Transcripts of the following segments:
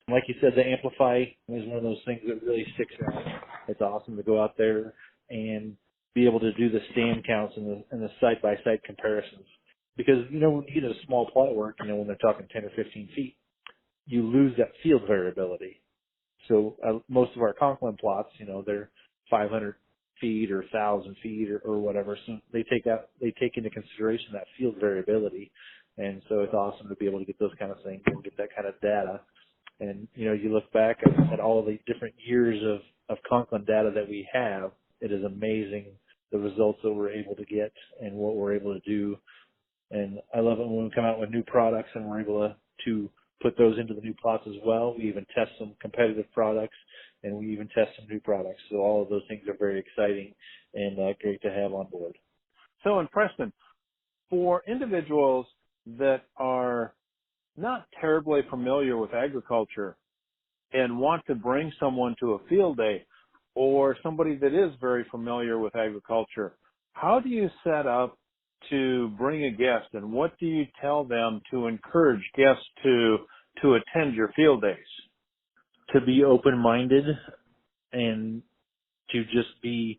Like you said, the Amplify is one of those things that really sticks out. It's awesome to go out there and be able to do the stand counts and the side-by-side comparisons. Because, when you get a small plot work, when they're talking 10 or 15 feet, you lose that field variability. So most of our Conklin plots, they're 500 feet or 1,000 feet or whatever. So they take into consideration that field variability. And so it's awesome to be able to get those kind of things and get that kind of data. And, you look back at all the different years of Conklin data that we have, it is amazing the results that we're able to get and what we're able to do. And I love it when we come out with new products and we're able to put those into the new plots as well. We even test some competitive products and we even test some new products. So all of those things are very exciting and great to have on board. So in Preston, for individuals that are not terribly familiar with agriculture and want to bring someone to a field day, or somebody that is very familiar with agriculture, how do you set up to bring a guest, and what do you tell them to encourage guests to attend your field days? To be open-minded and to just be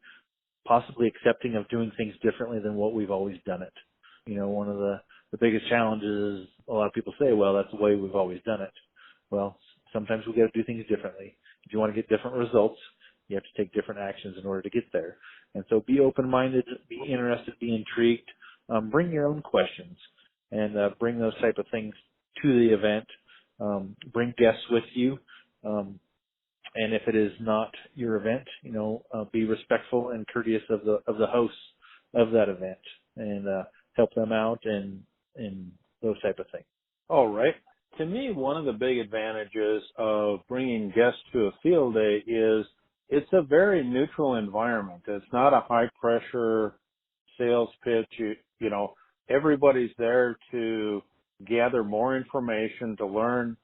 possibly accepting of doing things differently than what we've always done it. One of the biggest challenges is a lot of people say, well, that's the way we've always done it. Well, sometimes we got to do things differently. If you want to get different results, you have to take different actions in order to get there. And so be open-minded, be interested, be intrigued, bring your own questions, and bring those type of things to the event. Bring guests with you. And if it is not your event, be respectful and courteous of the hosts of that event and help them out and those type of things. All right. To me, one of the big advantages of bringing guests to a field day is it's a very neutral environment. It's not a high-pressure sales pitch. Everybody's there to gather more information, to learn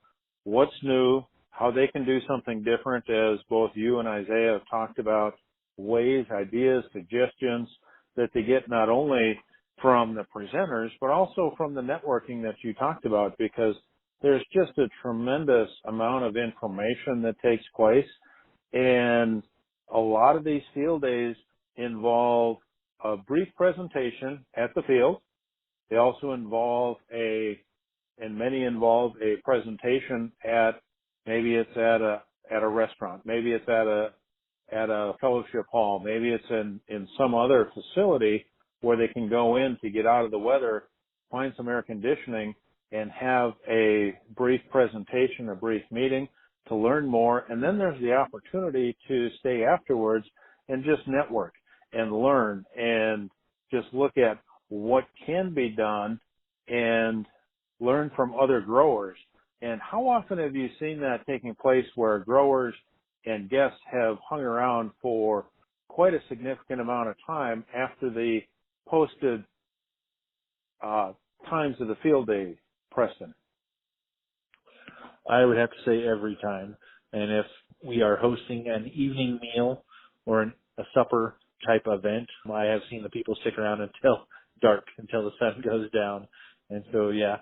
what's new, how they can do something different, as both you and Isaiah have talked about, ways, ideas, suggestions that they get not only from the presenters, but also from the networking that you talked about, because there's just a tremendous amount of information that takes place. And a lot of these field days involve a brief presentation at the field. They also involve many involve a presentation maybe it's at a restaurant, maybe it's at a fellowship hall, maybe it's in some other facility where they can go in to get out of the weather, find some air conditioning, and have a brief presentation, a brief meeting to learn more. And then there's the opportunity to stay afterwards and just network and learn and just look at what can be done and learn from other growers. And how often have you seen that taking place where growers and guests have hung around for quite a significant amount of time after the posted times of the field day, Preston? I would have to say every time. And if we are hosting an evening meal or a supper type event, I have seen the people stick around until dark, until the sun goes down. And so, yeah,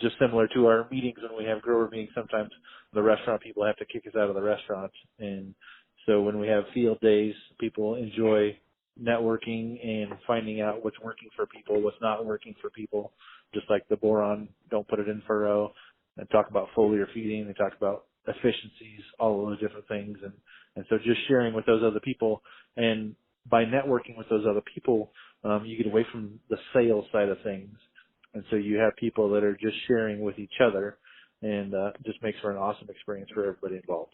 just similar to our meetings when we have grower meetings, sometimes the restaurant people have to kick us out of the restaurant. And so when we have field days, people enjoy networking and finding out what's working for people, what's not working for people, just like the boron, don't put it in furrow, and talk about foliar feeding. They talk about efficiencies, all of those different things. And so just sharing with those other people, and by networking with those other people, you get away from the sales side of things. And so you have people that are just sharing with each other, and just makes for an awesome experience for everybody involved.